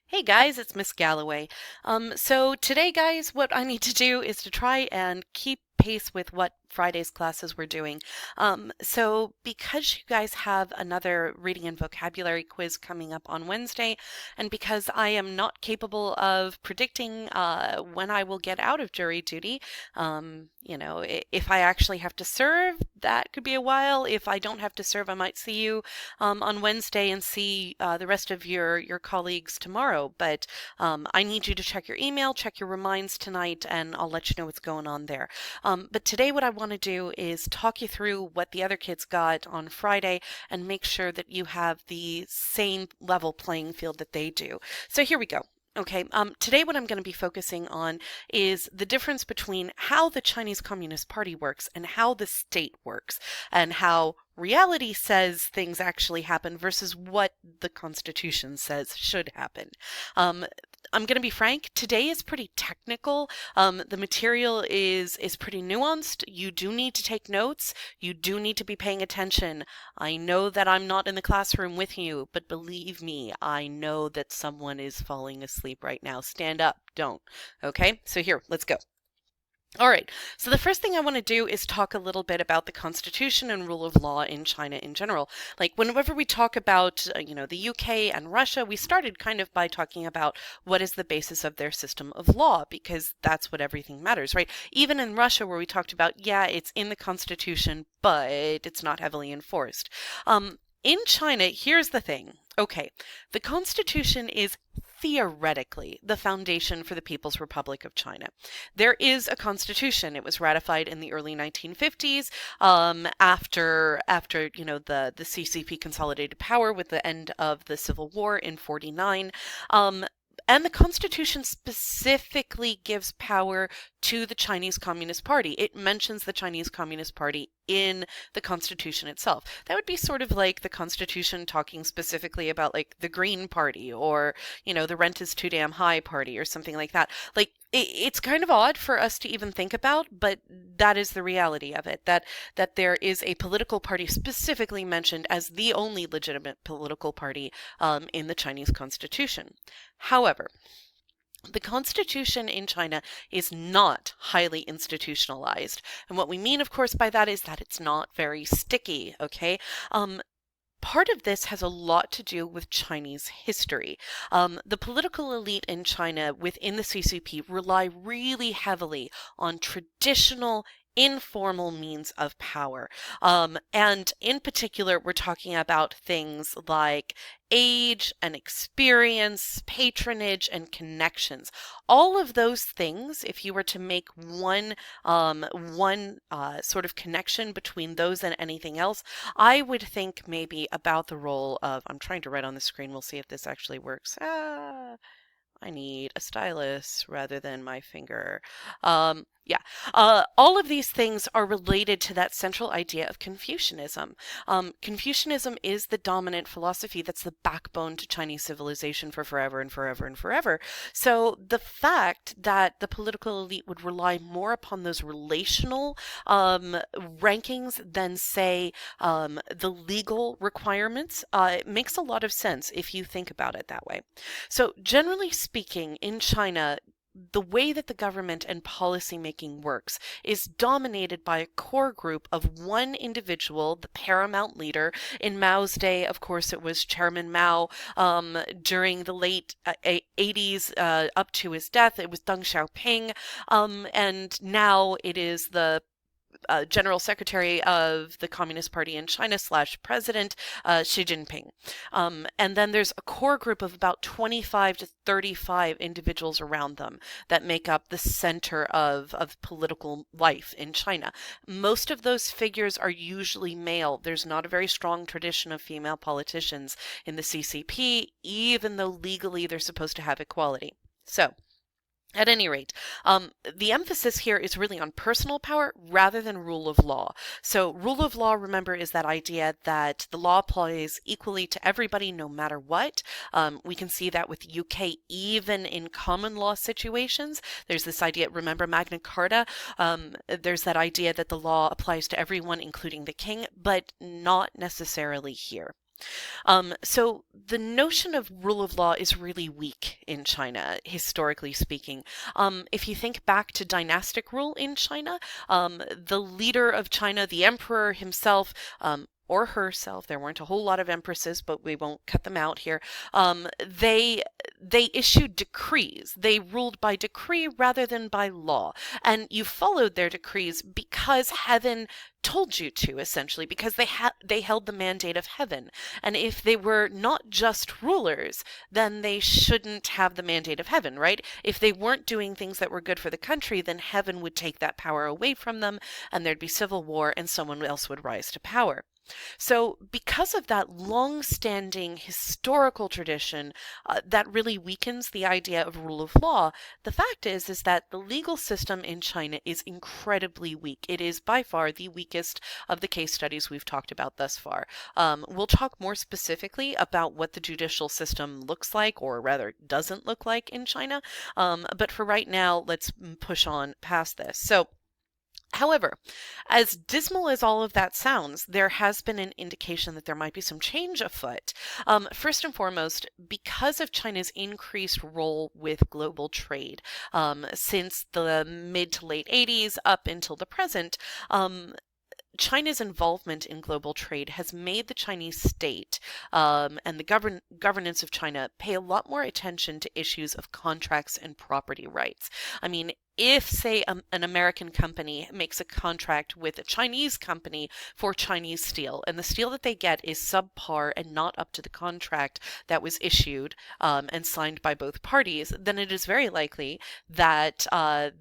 Hey guys, it's Miss Galloway. So today, guys, what I need to do is to try and keep pace with what Friday's classes we're doing. So because you guys have another reading and vocabulary quiz coming up on Wednesday, and because I am not capable of predicting when I will get out of jury duty, if I actually have to serve, that could be a while. If I don't have to serve, I might see you on Wednesday and see the rest of your colleagues tomorrow. But I need you to check your email, check your reminds tonight, and I'll let you know what's going on there. But today, what I want to do is talk you through what the other kids got on Friday and make sure that you have the same level playing field that they do. So here we go. Okay, today what I'm going to be focusing on is the difference between how the Chinese Communist Party works and how the state works, and how reality says things actually happen versus what the Constitution says should happen. Um, I'm going to be frank, today is pretty technical. The material is pretty nuanced. You do need to take notes. You do need to be paying attention. I know that I'm not in the classroom with you, but believe me, I know that someone is falling asleep right now. Stand up, don't. Okay, so here, let's go. All right, so the first thing I want to do is talk a little bit about the Constitution and rule of law in China in general. Like whenever we talk about, the UK and Russia, we started kind of by talking about what is the basis of their system of law, because that's what everything matters, right? Even in Russia, where we talked about, yeah, it's in the Constitution, but it's not heavily enforced. In China, here's the thing. Okay, the Constitution is theoretically the foundation for the People's Republic of China. There is a constitution. It was ratified in the early 1950s, after the CCP consolidated power with the end of the Civil War in 49. And the Constitution specifically gives power to the Chinese Communist Party. It mentions the Chinese Communist Party in the Constitution itself. That would be sort of like the Constitution talking specifically about like the Green Party, or, the rent is too damn high party or something like that. Like it's kind of odd for us to even think about, but that is the reality of it, that there is a political party specifically mentioned as the only legitimate political party in the Chinese Constitution. However, the Constitution in China is not highly institutionalized. And what we mean, of course, by that is that it's not very sticky, okay? Part of this has a lot to do with Chinese history. The political elite in China within the CCP rely really heavily on traditional informal means of power. And in particular, we're talking about things like age and experience, patronage, and connections. All of those things, if you were to make one sort of connection between those and anything else, I would think maybe about the role of, I'm trying to write on the screen, we'll see if this actually works. I need a stylus rather than my finger. Yeah, all of these things are related to that central idea of Confucianism. Confucianism is the dominant philosophy that's the backbone to Chinese civilization for forever and forever and forever. So the fact that the political elite would rely more upon those relational rankings than, say, the legal requirements, it makes a lot of sense if you think about it that way. So generally speaking, in China, the way that the government and policy making works is dominated by a core group of one individual, the paramount leader. In Mao's day, of course, it was Chairman Mao. During the late 80s, up to his death, it was Deng Xiaoping. And now it is the General Secretary of the Communist Party in China slash President Xi Jinping. And then there's a core group of about 25 to 35 individuals around them that make up the center of political life in China. Most of those figures are usually male. There's not a very strong tradition of female politicians in the CCP, even though legally they're supposed to have equality. So, at any rate, the emphasis here is really on personal power rather than rule of law. So rule of law, remember, is that idea that the law applies equally to everybody no matter what. We can see that with UK even in common law situations. There's this idea, remember Magna Carta? There's that idea that the law applies to everyone, including the king, but not necessarily here. So the notion of rule of law is really weak in China, historically speaking. If you think back to dynastic rule in China, the leader of China, the emperor himself, or herself, there weren't a whole lot of empresses, but we won't cut them out here. They issued decrees. They ruled by decree rather than by law. And you followed their decrees because heaven told you to, essentially, because they held the mandate of heaven. And if they were not just rulers, then they shouldn't have the mandate of heaven, right? If they weren't doing things that were good for the country, then heaven would take that power away from them, and there'd be civil war, and someone else would rise to power. So, because of that long-standing historical tradition that really weakens the idea of rule of law, the fact is that the legal system in China is incredibly weak. It is by far the weakest of the case studies we've talked about thus far. We'll talk more specifically about what the judicial system looks like, or rather doesn't look like in China. But for right now, let's push on past this. So, however, as dismal as all of that sounds, there has been an indication that there might be some change afoot. First and foremost, because of China's increased role with global trade since the mid to late 80s up until the present, China's involvement in global trade has made the Chinese state and the governance of China pay a lot more attention to issues of contracts and property rights. I mean, if, say, an American company makes a contract with a Chinese company for Chinese steel, and the steel that they get is subpar and not up to the contract that was issued and signed by both parties, then it is very likely that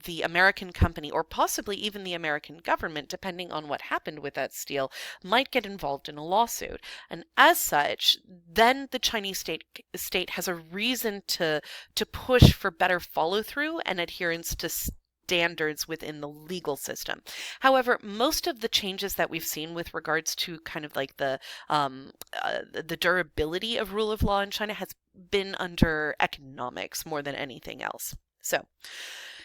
the American company, or possibly even the American government, depending on what happened with that steel, might get involved in a lawsuit. And as such, then the Chinese state has a reason to push for better follow-through and adherence to standards within the legal system. However, most of the changes that we've seen with regards to kind of like the durability of rule of law in China has been under economics more than anything else.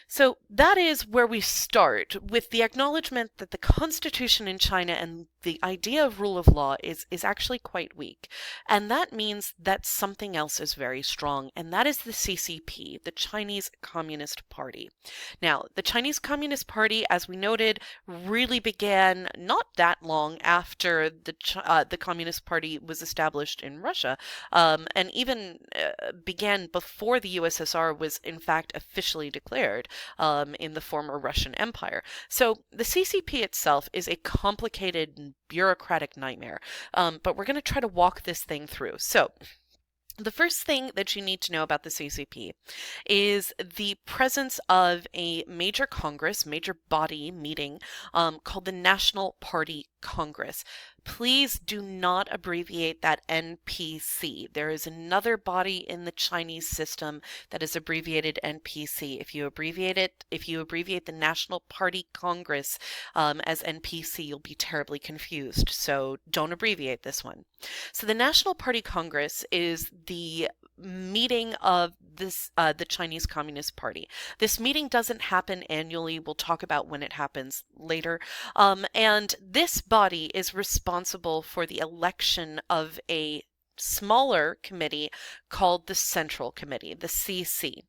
So that is where we start, with the acknowledgement that the constitution in China and the idea of rule of law is actually quite weak. And that means that something else is very strong, and that is the CCP, the Chinese Communist Party. Now, the Chinese Communist Party, as we noted, really began not that long after the Communist Party was established in Russia, and even began before the USSR was in fact officially declared in the former Russian Empire. So the CCP itself is a complicated and bureaucratic nightmare, but we're going to try to walk this thing through. So the first thing that you need to know about the CCP is the presence of a major congress, major body meeting called the National Party Congress. Please do not abbreviate that NPC. There is another body in the Chinese system that is abbreviated NPC. If you abbreviate the National Party Congress as NPC, you'll be terribly confused. So don't abbreviate this one. So the National Party Congress is the meeting of the Chinese Communist Party. This meeting doesn't happen annually. We'll talk about when it happens later. And this body is responsible for the election of a smaller committee called the Central Committee, the CC.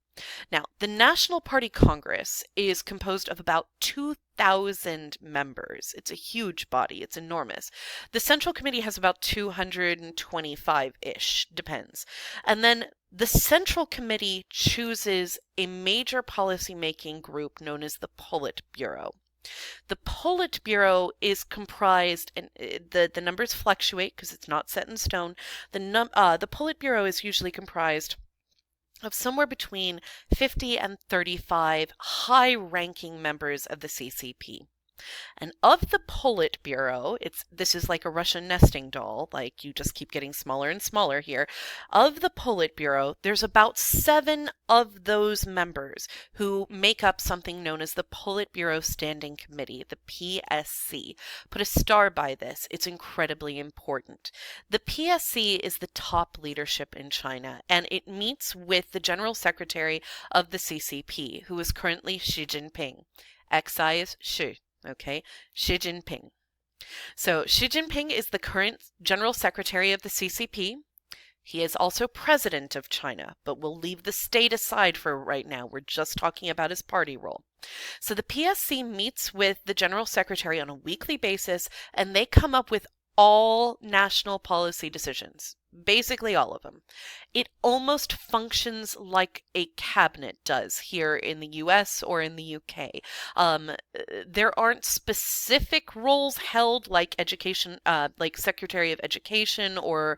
Now, the National Party Congress is composed of about 2,000 members. It's a huge body. It's enormous. The Central Committee has about 225-ish, depends. And then the Central Committee chooses a major policy-making group known as the Politburo. The Politburo is comprised, and the numbers fluctuate because it's not set in stone. The Politburo is usually comprised of somewhere between 50 and 35 high-ranking members of the CCP. And of the Politburo, this is like a Russian nesting doll, like you just keep getting smaller and smaller here. Of the Politburo, there's about 7 of those members who make up something known as the Politburo Standing Committee, the PSC. Put a star by this. It's incredibly important. The PSC is the top leadership in China, and it meets with the General Secretary of the CCP, who is currently Xi Jinping. Excise Xi. Okay, Xi Jinping. So Xi Jinping is the current General Secretary of the CCP. He is also president of China, but we'll leave the state aside for right now. We're just talking about his party role. So the PSC meets with the General Secretary on a weekly basis, and they come up with all national policy decisions, basically all of them. It almost functions like a cabinet does here in the US or in the UK. There aren't specific roles held like education, like Secretary of Education or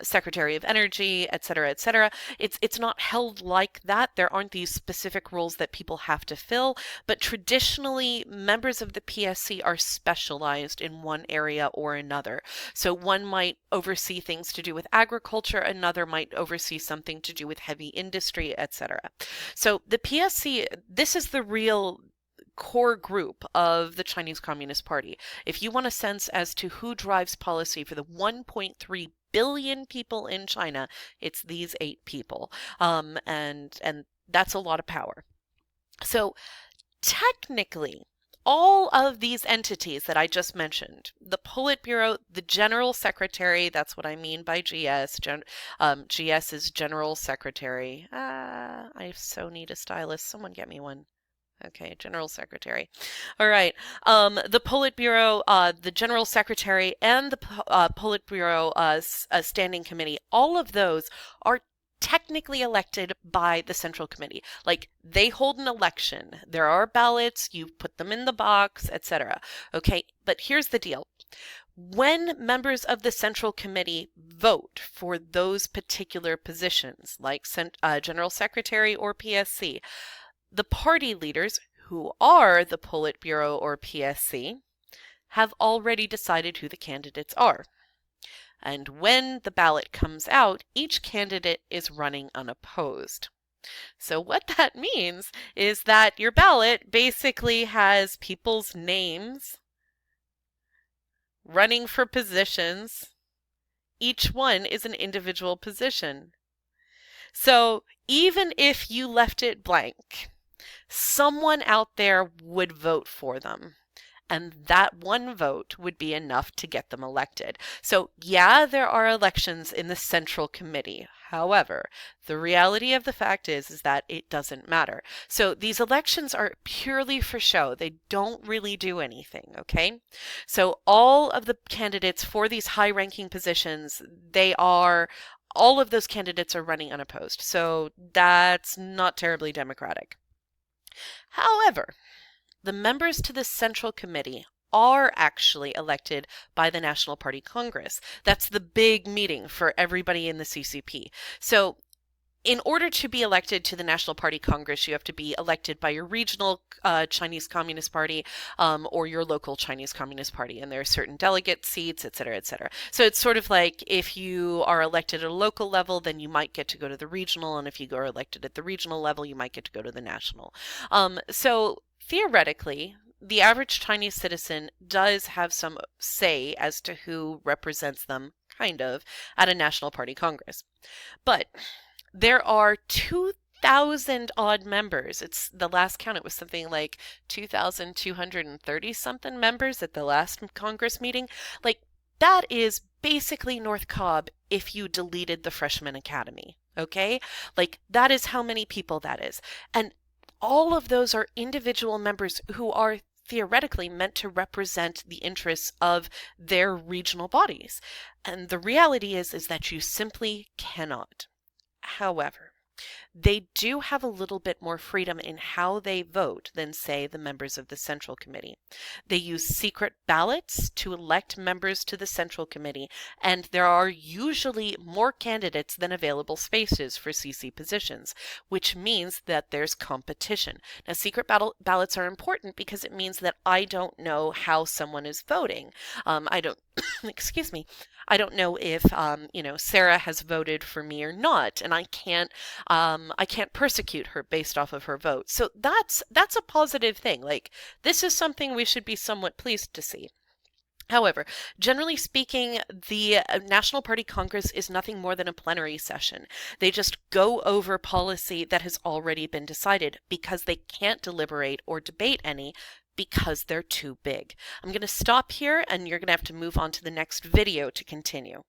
Secretary of Energy, et cetera, et cetera. It's not held like that. There aren't these specific roles that people have to fill, but traditionally members of the PSC are specialized in one area or another. So one might oversee things to do with agriculture, another might oversee something to do with heavy industry, etc. So the PSC, this is the real core group of the Chinese Communist Party. If you want a sense as to who drives policy for the 1.3 billion people in China, it's these 8 people. And that's a lot of power. So technically, all of these entities that I just mentioned, the Politburo, the General Secretary, that's what I mean by GS. GS is General Secretary. I so need a stylist. Someone get me one. Okay, General Secretary. All right. The Politburo, the General Secretary, and the Politburo Standing Committee, all of those are technically elected by the Central Committee. Like, they hold an election. There are ballots, you put them in the box, etc. Okay, but here's the deal. When members of the Central Committee vote for those particular positions, like General Secretary or PSC, the party leaders, who are the Politburo or PSC, have already decided who the candidates are. And when the ballot comes out, each candidate is running unopposed. So what that means is that your ballot basically has people's names running for positions. Each one is an individual position. So even if you left it blank, someone out there would vote for them. And that one vote would be enough to get them elected. So yeah, there are elections in the Central Committee. However, the reality of the fact is that it doesn't matter. So these elections are purely for show. They don't really do anything, okay? So all of the candidates for these high-ranking positions, all of those candidates are running unopposed. So that's not terribly democratic. However, the members to the Central Committee are actually elected by the National Party Congress. That's the big meeting for everybody in the CCP. So in order to be elected to the National Party Congress, you have to be elected by your regional Chinese Communist Party or your local Chinese Communist Party. And there are certain delegate seats, et cetera, et cetera. So it's sort of like if you are elected at a local level, then you might get to go to the regional. And if you are elected at the regional level, you might get to go to the national. So theoretically, the average Chinese citizen does have some say as to who represents them, kind of, at a National Party Congress. But there are 2,000 odd members. It's the last count, it was something like 2,230 something members at the last Congress meeting. Like, that is basically North Cobb if you deleted the freshman academy, okay? Like, that is how many people that is. And all of those are individual members who are theoretically meant to represent the interests of their regional bodies. And the reality is that you simply cannot. However, they do have a little bit more freedom in how they vote than, say, the members of the Central Committee. They use secret ballots to elect members to the Central Committee, and there are usually more candidates than available spaces for CC positions, which means that there's competition. Now, secret ballots are important because it means that I don't know how someone is voting. I don't, excuse me, I don't know if, Sarah has voted for me or not, and I can't persecute her based off of her vote. So that's a positive thing. Like, this is something we should be somewhat pleased to see. However, generally speaking, the National Party Congress is nothing more than a plenary session. They just go over policy that has already been decided because they can't deliberate or debate any because they're too big. I'm going to stop here and you're going to have to move on to the next video to continue.